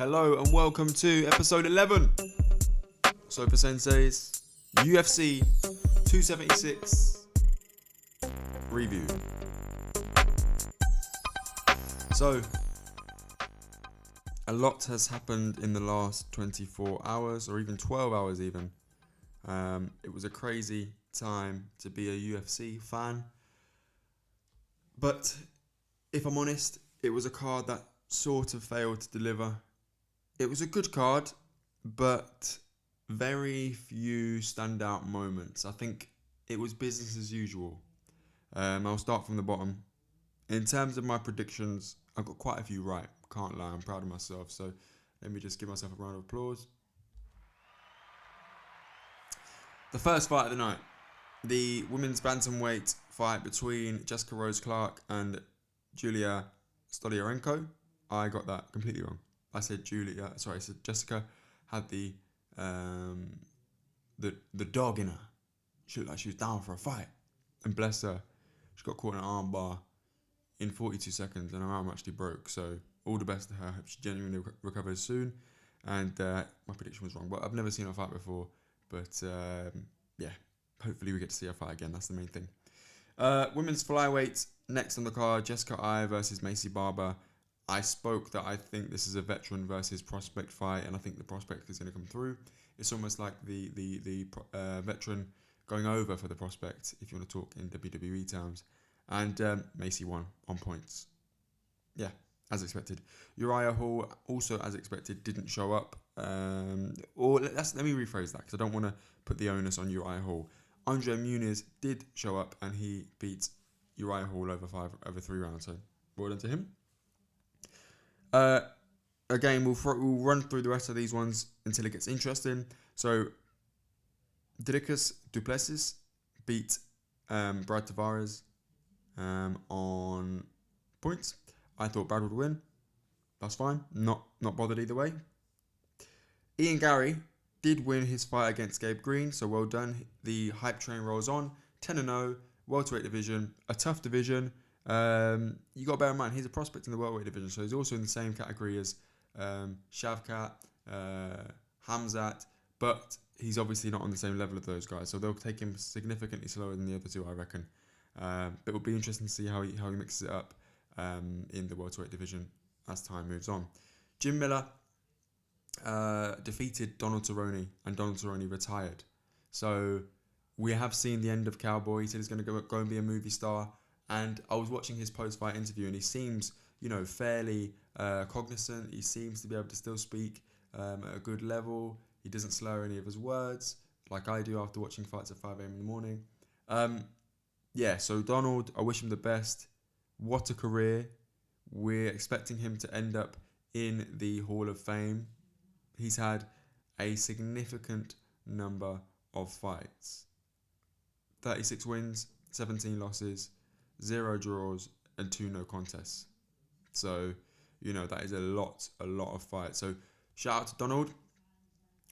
Hello and welcome to episode 11. So for Sensei'S UFC 276 review. So a lot has happened in the last 24 hours or even 12 hours even. It was a crazy time to be a UFC fan. But if I'm honest, it was a card that sort of failed to deliver. It was a good card, but very few standout moments. I think it was business as usual. I'll start from the bottom. In terms of my predictions, I got quite a few right. Can't lie, I'm proud of myself. So let me just give myself a round of applause. The first fight of the night, the women's bantamweight fight between Jessica Rose Clark and Julia Stoliarenko. I got that completely wrong. I said Jessica had the dog in her. She looked like she was down for a fight. And bless her, she got caught in an arm bar in 42 seconds and her arm actually broke. So all the best to her. Hope she genuinely recovers soon. And my prediction was wrong. But I've never seen her fight before. But yeah, hopefully we get to see her fight again. That's the main thing. Women's flyweight, next on the card, Jessica Eye versus Macy Barber. I spoke that I think this is a veteran versus prospect fight, and I think the prospect is going to come through. It's almost like the veteran going over for the prospect, if you want to talk in WWE terms. And Macy won on points. Yeah, as expected. Uriah Hall, also as expected, didn't show up. Let me rephrase that, because I don't want to put the onus on Uriah Hall. Andre Muniz did show up, and he beat Uriah Hall over 3 rounds. So well done to him. Again, we'll run through the rest of these ones until it gets interesting. So, Dricus du Plessis beat Brad Tavares on points. I thought Brad would win. That's fine. Not bothered either way. Ian Gary did win his fight against Gabe Green, so well done. The hype train rolls on. 10-0, welterweight division, a tough division. You got to bear in mind, he's a prospect in the welterweight division, so he's also in the same category as Shavkat, Hamzat, but he's obviously not on the same level of those guys, so they'll take him significantly slower than the other two, I reckon. But it'll be interesting to see how he mixes it up in the welterweight division as time moves on. Jim Miller defeated Donald Cerrone, and Donald Cerrone retired. So we have seen the end of Cowboy. He said he's going to go and be a movie star. And I was watching his post-fight interview, and he seems, fairly cognizant. He seems to be able to still speak at a good level. He doesn't slur any of his words, like I do after watching fights at 5 a.m. in the morning. So Donald, I wish him the best. What a career. We're expecting him to end up in the Hall of Fame. He's had a significant number of fights. 36 wins, 17 losses, 0 draws, and 2 no contests. So, that is a lot of fights. So, shout out to Donald.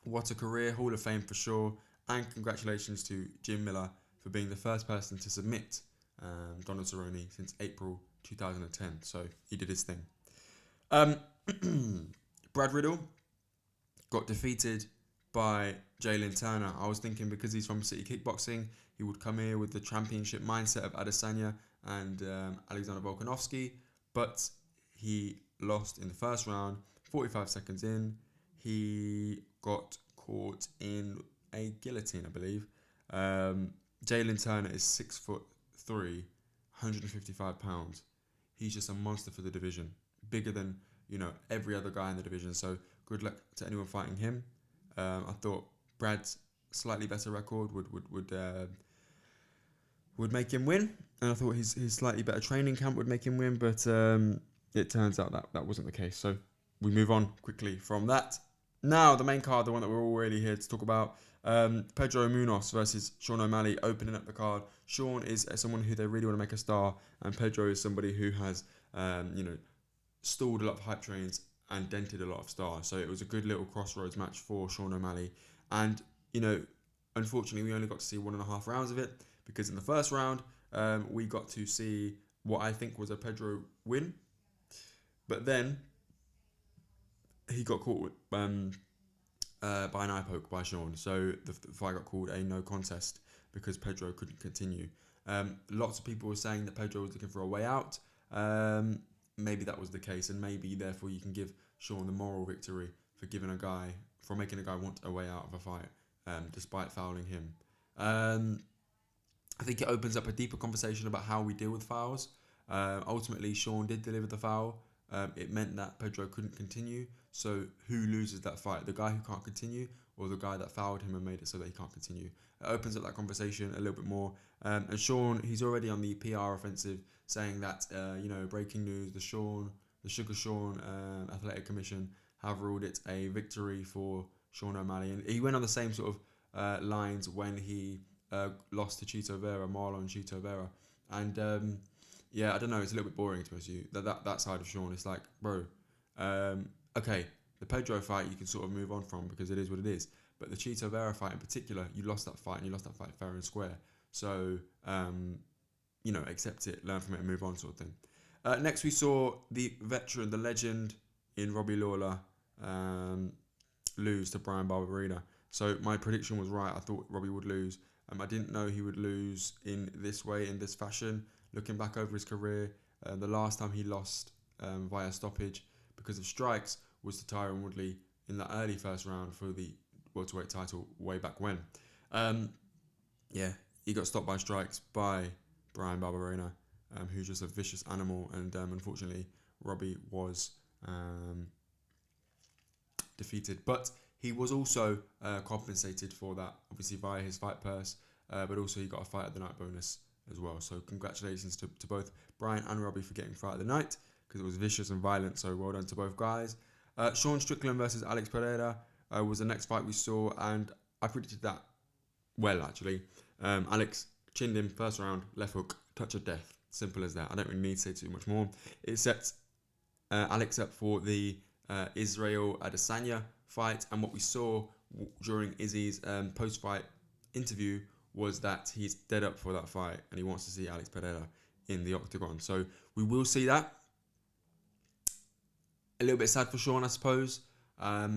What a career. Hall of Fame for sure. And congratulations to Jim Miller for being the first person to submit Donald Cerrone since April 2010. So, he did his thing. Brad Riddle got defeated by Jalen Turner. I was thinking because he's from City Kickboxing, he would come here with the championship mindset of Adesanya and Alexander Volkanovsky, but he lost in the first round. 45 seconds in, he got caught in a guillotine, I believe. Jalen Turner is 6'3", 155 pounds. He's just a monster for the division, bigger than every other guy in the division. So good luck to anyone fighting him. I thought Brad's slightly better record would make him win, and I thought his slightly better training camp would make him win, but it turns out that wasn't the case. So we move on quickly from that. Now the main card, the one that we're all really here to talk about, Pedro Munoz versus Sean O'Malley opening up the card. Sean is someone who they really want to make a star, and Pedro is somebody who has stalled a lot of hype trains and dented a lot of stars. So it was a good little crossroads match for Sean O'Malley. And, unfortunately, we only got to see 1.5 rounds of it, because in the first round, we got to see what I think was a Pedro win. But then he got caught by an eye poke by Sean, so the fight got called a no contest because Pedro couldn't continue. Lots of people were saying that Pedro was looking for a way out. Maybe that was the case, and maybe therefore you can give Sean the moral victory for making a guy want a way out of a fight, despite fouling him. I think it opens up a deeper conversation about how we deal with fouls. Ultimately, Sean did deliver the foul. It meant that Pedro couldn't continue. So who loses that fight? The guy who can't continue, or the guy that fouled him and made it so that he can't continue? It opens up that conversation a little bit more. And Sean, he's already on the PR offensive, saying that breaking news: the Sugar Sean Athletic Commission have ruled it a victory for Sean O'Malley, and he went on the same sort of lines when he lost to Marlon Chito Vera, and I don't know, it's a little bit boring to be honest with you. That side of Sean, it's like, bro, okay, the Pedro fight you can sort of move on from because it is what it is, but the Chito Vera fight in particular, you lost that fight and you lost that fight fair and square. So accept it, learn from it, and move on, sort of thing. Next, we saw the veteran, the legend in Robbie Lawler, lose to Brian Barberina. So my prediction was right. I thought Robbie would lose. I didn't know he would lose in this way, in this fashion. Looking back over his career, the last time he lost via stoppage because of strikes was to Tyron Woodley in the early first round for the welterweight title way back when. He got stopped by strikes by Brian Barberina, who's just a vicious animal, and unfortunately Robbie was defeated. But he was also compensated for that, obviously via his fight purse, but also he got a fight of the night bonus as well. So congratulations to both Brian and Robbie for getting fight of the night, because it was vicious and violent, so well done to both guys. Sean Strickland versus Alex Pereira was the next fight we saw, and I predicted that well, actually. Alex chinned him first round, left hook, touch of death. Simple as that. I don't really need to say too much more. It sets Alex up for the Israel Adesanya fight, and what we saw during Izzy's post-fight interview was that he's dead up for that fight and he wants to see Alex Pereira in the octagon. So we will see that. A little bit sad for Sean, I suppose. I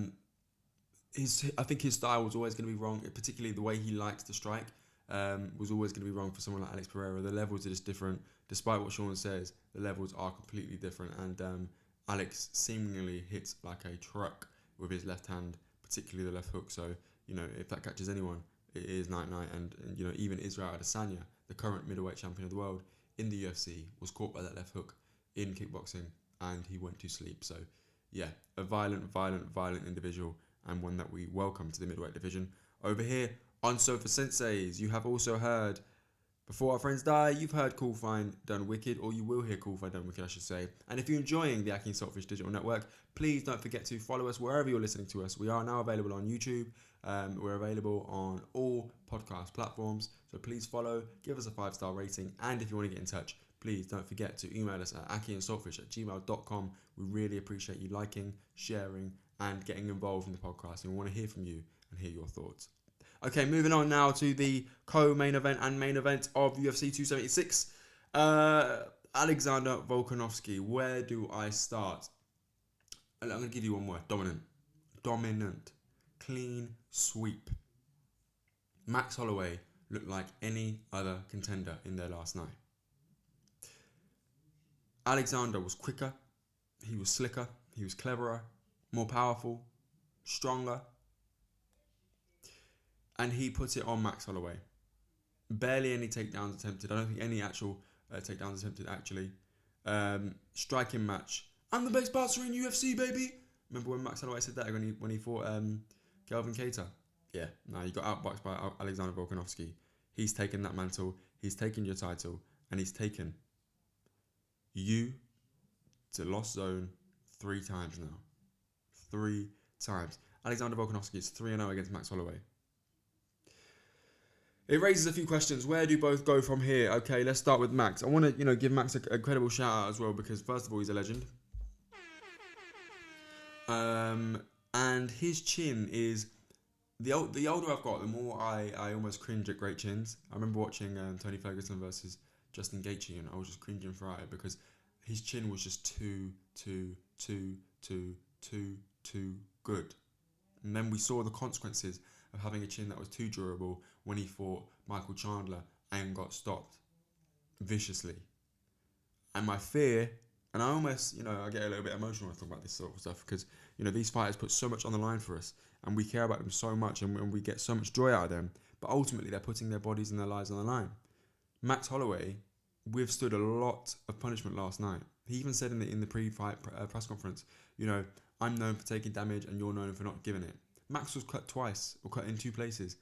think his style was always going to be wrong, particularly the way he likes to strike. Was always going to be wrong for someone like Alex Pereira. The levels are just different. Despite what Sean says, the levels are completely different, and Alex seemingly hits like a truck with his left hand, particularly the left hook. So, if that catches anyone, it is night-night. And even Israel Adesanya, the current middleweight champion of the world in the UFC, was caught by that left hook in kickboxing and he went to sleep. So, yeah, a violent individual, and one that we welcome to the middleweight division. Over here on Sofa Sensei's, you have also heard Before Our Friends Die, you've heard KAHVAN Done Wicked, or you will hear KAHVAN Done Wicked, I should say. And if you're enjoying the akhiandsaltfish digital network, please don't forget to follow us wherever you're listening to us. We are now available on YouTube. We're available on all podcast platforms. So please follow, give us a 5-star rating. And if you want to get in touch, please don't forget to email us at akhiandsaltfish@gmail.com. We really appreciate you liking, sharing, and getting involved in the podcast. And we want to hear from you and hear your thoughts. Okay, moving on now to the co-main event and main event of UFC 276. Alexander Volkanovsky. Where do I start? I'm going to give you one word. Dominant. Clean sweep. Max Holloway looked like any other contender in there last night. Alexander was quicker. He was slicker. He was cleverer. More powerful. Stronger. And he put it on Max Holloway. Barely any takedowns attempted. I don't think any actual takedowns attempted, actually. Striking match. I'm the best boxer in UFC, baby. Remember when Max Holloway said that when he fought Kelvin Kattar? Yeah. No, he got outboxed by Alexander Volkanovsky. He's taken that mantle. He's taken your title. And he's taken you to Lost Zone 3 times now. 3 times. Alexander Volkanovsky is 3-0 against Max Holloway. It raises a few questions. Where do both go from here? Okay, let's start with Max. I want to, give Max a credible shout out as well, because first of all, he's a legend. And his chin is the older I've got, the more I almost cringe at great chins. I remember watching Tony Ferguson versus Justin Gaethje, and I was just cringing throughout it because his chin was just too too good. And then we saw the consequences of having a chin that was too durable when he fought Michael Chandler and got stopped viciously. And my fear, and I almost, I get a little bit emotional when I talk about this sort of stuff because, these fighters put so much on the line for us and we care about them so much and we get so much joy out of them. But ultimately, they're putting their bodies and their lives on the line. Max Holloway withstood a lot of punishment last night. He even said in the pre-fight press conference, I'm known for taking damage and you're known for not giving it. Max was cut twice, or cut in 2 places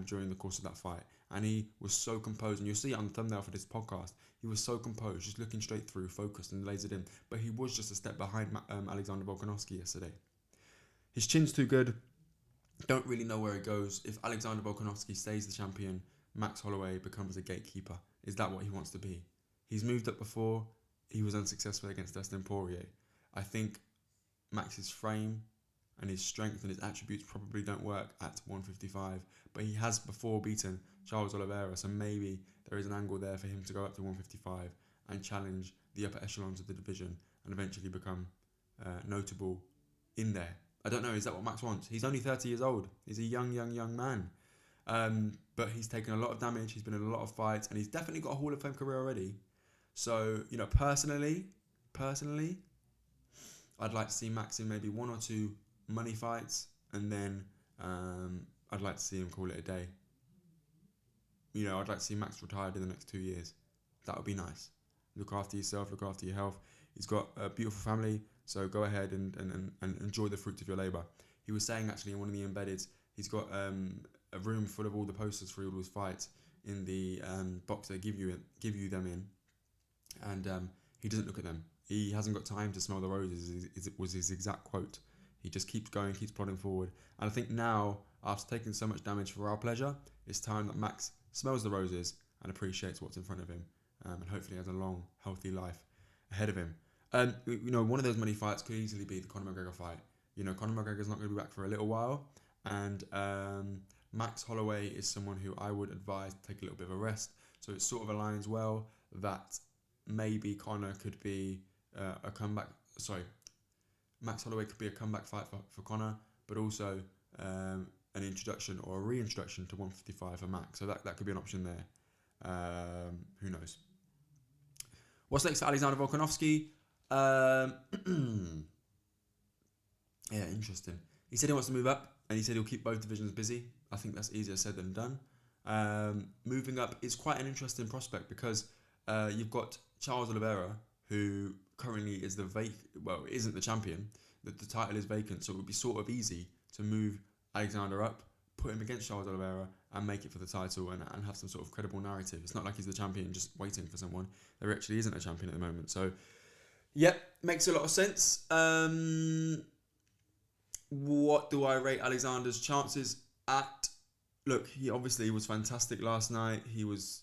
during the course of that fight. And he was so composed, and you'll see it on the thumbnail for this podcast. He was so composed, just looking straight through, focused and lasered in. But he was just a step behind Alexander Volkanovsky yesterday. His chin's too good. Don't really know where he goes. If Alexander Volkanovsky stays the champion, Max Holloway becomes a gatekeeper. Is that what he wants to be? He's moved up before. He was unsuccessful against Dustin Poirier. I think Max's frame and his strength and his attributes probably don't work at 155, but he has before beaten Charles Oliveira, so maybe there is an angle there for him to go up to 155 and challenge the upper echelons of the division and eventually become notable in there. I don't know, is that what Max wants? He's only 30 years old. He's a young man. But he's taken a lot of damage, he's been in a lot of fights, and he's definitely got a Hall of Fame career already. So, personally, I'd like to see Max in maybe 1 or 2 money fights, and then I'd like to see him call it a day. I'd like to see Max retired in the next 2 years. That would be nice. Look after yourself, look after your health. He's got a beautiful family, so go ahead and enjoy the fruits of your labour. He was saying actually in one of the embeddeds, he's got a room full of all the posters for all his fights in the box they give you them in, and he doesn't look at them. He hasn't got time to smell the roses, was his exact quote. He just keeps going, keeps plodding forward. And I think now, after taking so much damage for our pleasure, it's time that Max smells the roses and appreciates what's in front of him, and hopefully has a long, healthy life ahead of him. One of those money fights could easily be the Conor McGregor fight. Conor McGregor's not going to be back for a little while, and Max Holloway is someone who I would advise to take a little bit of a rest. So it sort of aligns well that maybe Conor could be a comeback. Sorry, Max Holloway could be a comeback fight for Conor, but also an introduction or a reintroduction to 155 for Max. So that could be an option there. Who knows? What's next for Alexander Volkanovsky? Yeah, interesting. He said he wants to move up, and he said he'll keep both divisions busy. I think that's easier said than done. Moving up is quite an interesting prospect because you've got Charles Oliveira, who currently is isn't the champion. The title is vacant, so it would be sort of easy to move Alexander up, put him against Charles Oliveira, and make it for the title and have some sort of credible narrative. It's not like he's the champion just waiting for someone. There actually isn't a champion at the moment. So, yep, makes a lot of sense. What do I rate Alexander's chances at? Look, he obviously was fantastic last night. He was,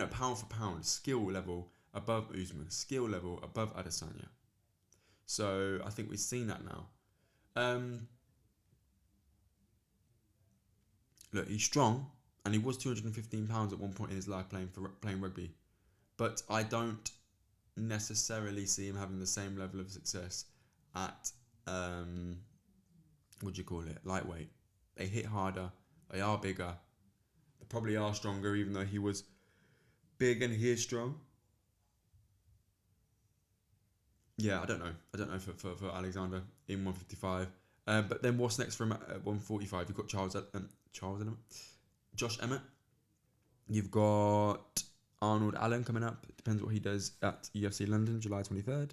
pound for pound, skill level above Usman, skill level above Adesanya. So I think we've seen that now. Look, he's strong, and he was 215 pounds at one point in his life playing rugby, but I don't necessarily see him having the same level of success at lightweight. They hit harder, they are bigger, they probably are stronger, even though he was big and he is strong. Yeah, I don't know for Alexander in 155. But then what's next from 145? You've got Josh Emmett. You've got Arnold Allen coming up. It depends what he does at UFC London, July 23rd.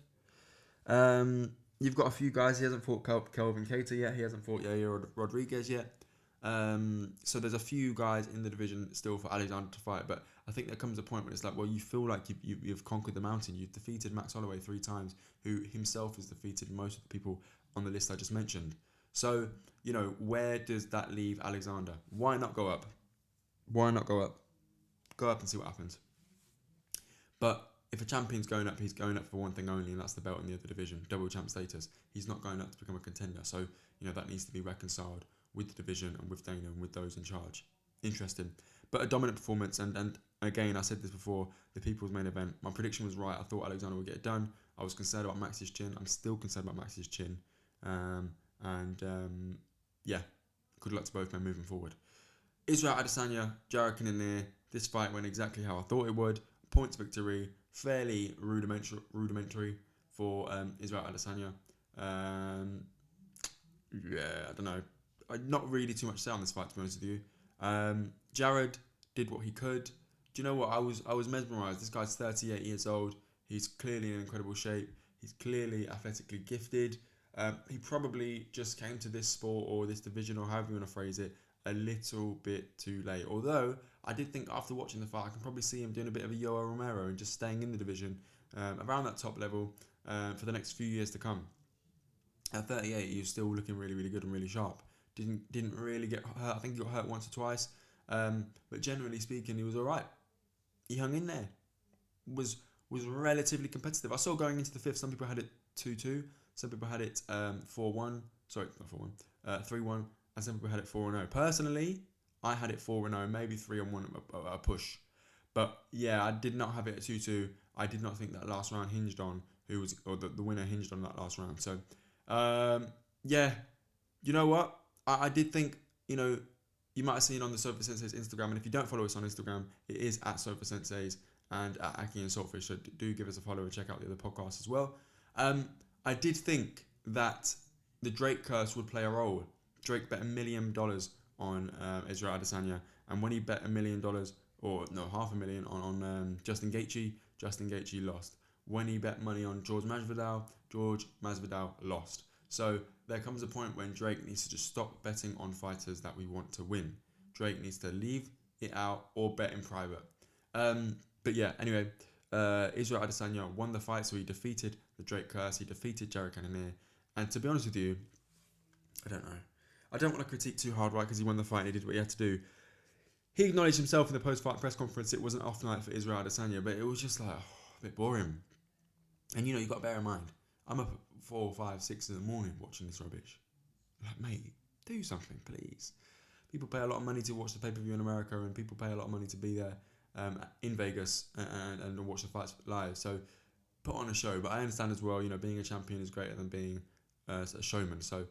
You've got a few guys. He hasn't fought Kelvin Cater yet. He hasn't fought Yair Rodriguez yet. So there's a few guys in the division still for Alexander to fight. But I think there comes a point when it's like, well, you feel like you've conquered the mountain. You've defeated Max Holloway 3 times, who himself has defeated most of the people on the list I just mentioned. So, where does that leave Alexander? Why not go up? Why not go up? Go up and see what happens. But if a champion's going up, he's going up for one thing only, and that's the belt in the other division, double champ status. He's not going up to become a contender. So, that needs to be reconciled with the division and with Dana and with those in charge. Interesting. But a dominant performance, and again, I said this before, the people's main event. My prediction was right. I thought Alexander would get it done. I was concerned about Max's chin. I'm still concerned about Max's chin. Yeah, good luck to both men moving forward. Israel Adesanya, Jared Cannonier. This fight went exactly how I thought it would. Points victory, fairly rudimentary for Israel Adesanya. Yeah, I don't know. Not really too much to say on this fight, to be honest with you. Jared did what he could. Do you know what? I was mesmerised. This guy's 38 years old. He's clearly in incredible shape. He's clearly athletically gifted. He probably just came to this sport or this division or however you want to phrase it a little bit too late. Although I did think after watching the fight, I can probably see him doing a bit of a Yoel Romero and just staying in the division around that top level for the next few years to come. At 38, he was still looking really, really good and really sharp. Didn't really get hurt. I think he got hurt once or twice. But generally speaking, he was all right. He hung in there. Was relatively competitive. I saw going into the fifth, some people had it 2-2. Some people had it 4-1. Sorry, not 4-1. 3-1. And some people had it 4-0. Personally, I had it 4-0, maybe 3-1 a push. But yeah, I did not have it at 2-2. I did not think that last round hinged on who was, or the winner hinged on that last round. So, yeah, you know what? I did think, you might have seen on the Sofa Sensei's Instagram, and if you don't follow us on Instagram, it is at Sofa Sensei's and at akhi&saltfish. So do give us a follow and check out the other podcasts as well. I did think that the Drake curse would play a role. Drake bet $1 million on Israel Adesanya, and when he bet $1 million, or no, $500,000 on Justin Gaethje lost. When he bet money on George Masvidal lost. So there comes a point when Drake needs to just stop betting on fighters that we want to win. Drake needs to leave it out or bet in private. But yeah, anyway, Israel Adesanya won the fight, so he defeated the Drake curse. He defeated Jared Cannonier. And to be honest with you, I don't know. I don't want to critique too hard, right? Because he won the fight and he did what he had to do. He acknowledged himself in the post-fight press conference it was an off night for Israel Adesanya, but it was just like, a bit boring. And you've got to bear in mind, I'm up at 4, 5, 6 in the morning watching this rubbish. Like, mate, do something, please. People pay a lot of money to watch the pay-per-view in America, and people pay a lot of money to be there in Vegas and watch the fights live. So put on a show. But I understand as well, being a champion is greater than being a showman. So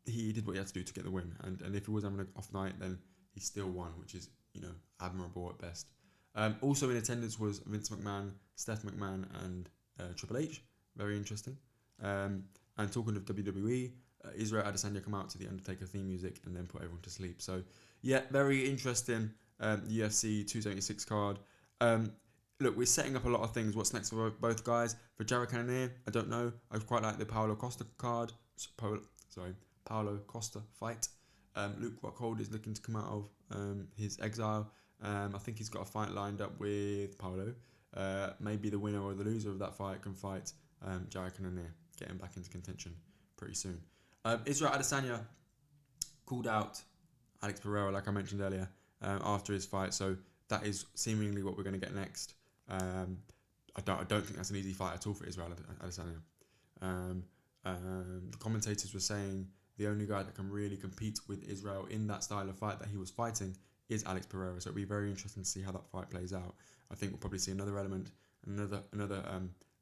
he did what he had to do to get the win. And if he was having an off night, then he still won, which is, admirable at best. Also in attendance was Vince McMahon, Steph McMahon, and Triple H. Very interesting. And talking of WWE, Israel Adesanya come out to the Undertaker theme music and then put everyone to sleep. So, yeah, very interesting UFC 276 card. Look, we're setting up a lot of things. What's next for both guys? For Jared Cannonier, I don't know. I quite like the Paulo Costa card. Paulo Costa fight. Luke Rockhold is looking to come out of his exile. I think he's got a fight lined up with Paulo. Maybe the winner or the loser of that fight can fight Jared Cannonier, get him back into contention pretty soon. Israel Adesanya called out Alex Pereira, like I mentioned earlier, after his fight. So that is seemingly what we're going to get next. I don't think that's an easy fight at all for Israel Adesanya. The commentators were saying the only guy that can really compete with Israel in that style of fight that he was fighting is Alex Pereira. So it'll be very interesting to see how that fight plays out. I think we'll probably see another element, another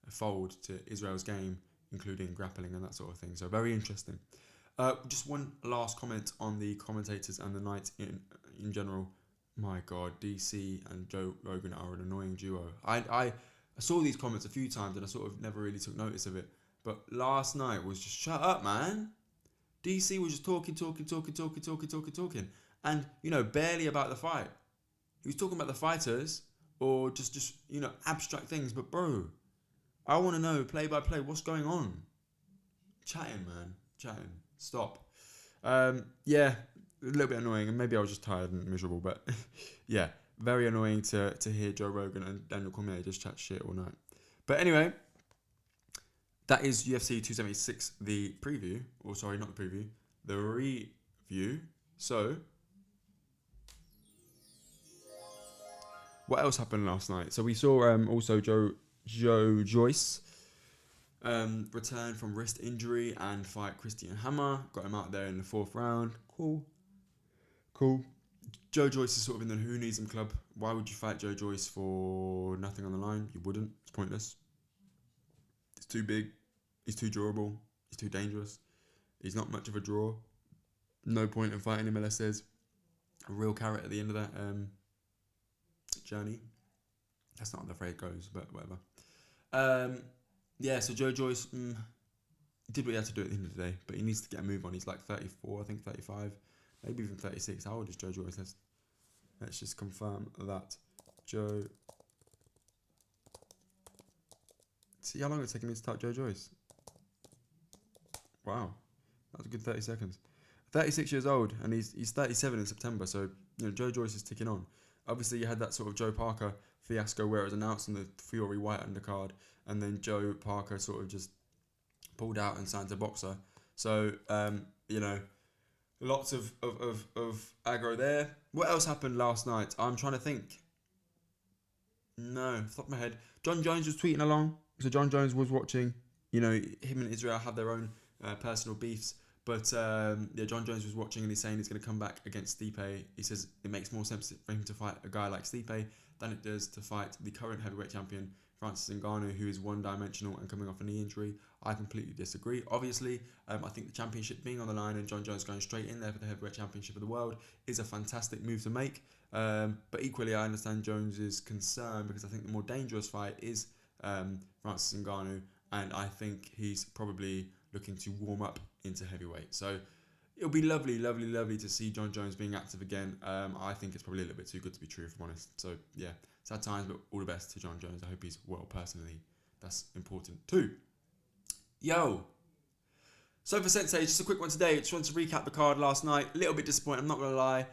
fold to Israel's game, including grappling and that sort of thing. So very interesting. Just one last comment on the commentators and the night in general. My God, DC and Joe Rogan are an annoying duo. I saw these comments a few times and I sort of never really took notice of it. But last night was just, shut up, man. DC was just talking. And, barely about the fight. He was talking about the fighters or just abstract things. But, bro, I want to know, play by play, what's going on? Chatting, man. Chatting. Stop. Yeah, a little bit annoying. And maybe I was just tired and miserable. But, yeah, very annoying to hear Joe Rogan and Daniel Cormier just chat shit all night. But anyway, that is UFC 276, the preview. Or, sorry, not the preview. The review. So, what else happened last night? So we saw also Joe Joyce return from wrist injury and fight Christian Hammer. Got him out there in the 4th round. Cool. Joe Joyce is sort of in the who needs him club. Why would you fight Joe Joyce for nothing on the line? You wouldn't. It's pointless. It's too big. He's too durable. He's too dangerous. He's not much of a draw. No point in fighting him unless there's a real carrot at the end of that journey. That's not how the phrase goes, but whatever. Yeah, so Joe Joyce did what he had to do at the end of the day, but he needs to get a move on. He's like 34, I think 35, maybe even 36. How old is Joe Joyce? Let's just confirm that. Joe. See how long it's taking me to type Joe Joyce? Wow, that was a good 30 seconds. 36 years old, and he's 37 in September, so Joe Joyce is ticking on. Obviously, you had that sort of Joe Parker fiasco where it was announced on the Fury White undercard, and then Joe Parker sort of just pulled out and signed a boxer. So, lots of aggro there. What else happened last night? I'm trying to think. No, off the top of my head. John Jones was tweeting along. So John Jones was watching. Him and Israel have their own personal beefs. But John Jones was watching and he's saying he's going to come back against Stipe. He says it makes more sense for him to fight a guy like Stipe than it does to fight the current heavyweight champion, Francis Ngannou, who is one-dimensional and coming off a knee injury. I completely disagree. Obviously, I think the championship being on the line and John Jones going straight in there for the heavyweight championship of the world is a fantastic move to make. But equally, I understand Jones's concern because I think the more dangerous fight is Francis Ngannou, and I think he's probably looking to warm up into heavyweight. So it'll be lovely to see John Jones being active again. I think it's probably a little bit too good to be true, if I'm honest. So yeah, sad times, but all the best to John Jones. I hope he's well personally. That's important too. Yo. So for Sensei, just a quick one today. Just wanted to recap the card last night. A little bit disappointed, I'm not going to lie.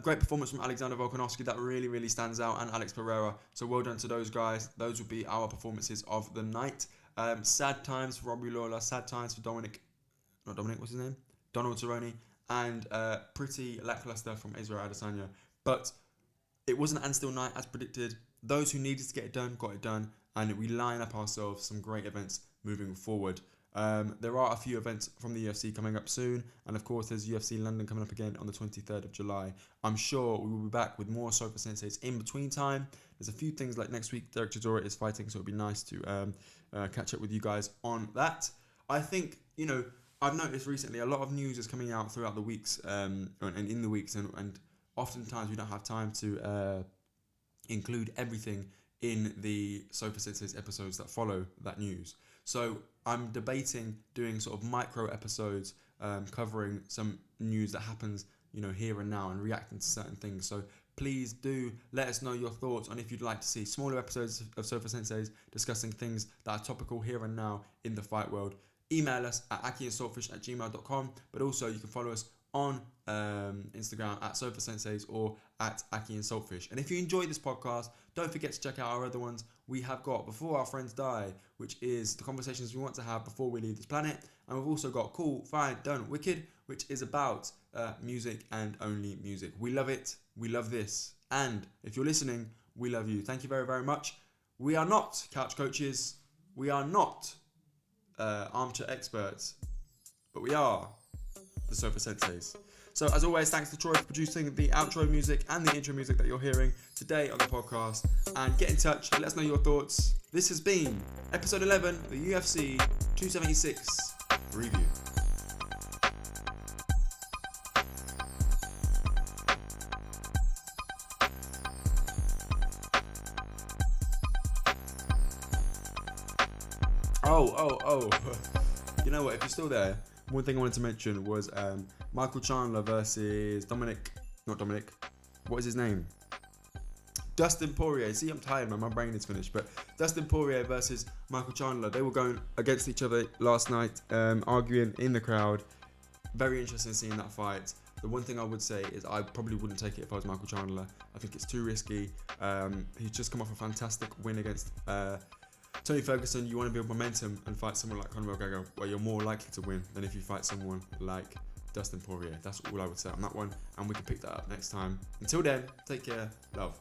Great performance from Alexander Volkanovsky. That really stands out. And Alex Pereira. So well done to those guys. Those will be our performances of the night. Sad times for Robbie Lawler. Sad times for what's his name? Donald Cerrone. And pretty lackluster from Israel Adesanya. But it wasn't an still night as predicted. Those who needed to get it done, got it done. And we line up ourselves some great events moving forward. There are a few events from the UFC coming up soon. And of course, there's UFC London coming up again on the 23rd of July. I'm sure we will be back with more Sofa Sensei's in between time. There's a few things like next week, Derek Chisora is fighting, so it'd be nice to catch up with you guys on that. I think, I've noticed recently a lot of news is coming out throughout the weeks and in the weeks, and oftentimes we don't have time to include everything in the Sofa Sensei's episodes that follow that news. So I'm debating doing sort of micro episodes covering some news that happens, here and now and reacting to certain things. So please do let us know your thoughts on if you'd like to see smaller episodes of Sofa Sensei's discussing things that are topical here and now in the fight world. Email us at akhiandsaltfish@gmail.com, but also you can follow us on Instagram at Sofa Sensei's or at akhiandsaltfish. And if you enjoyed this podcast, don't forget to check out our other ones. We have got Before Our Friends Die, which is the conversations we want to have before we leave this planet. And we've also got Cool, Fine, Done, Wicked, which is about music and only music. We love it. We love this. And if you're listening, we love you. Thank you very much. We are not couch coaches. We are not armchair experts. But we are the Sofa Sensei's. So as always, thanks to Troy for producing the outro music and the intro music that you're hearing today on the podcast. And get in touch, let us know your thoughts. This has been episode 11 of the UFC 276 review. Oh. You know what, if you're still there, one thing I wanted to mention was Michael Chandler versus what is his name? Dustin Poirier. See, I'm tired, man. My brain is finished. But Dustin Poirier versus Michael Chandler. They were going against each other last night, arguing in the crowd. Very interesting seeing that fight. The one thing I would say is I probably wouldn't take it if I was Michael Chandler. I think it's too risky. He's just come off a fantastic win against Tony Ferguson. You want to build momentum and fight someone like Conor McGregor, where you're more likely to win than if you fight someone like Dustin Poirier. That's all I would say on that one, and we can pick that up next time. Until then, take care, love.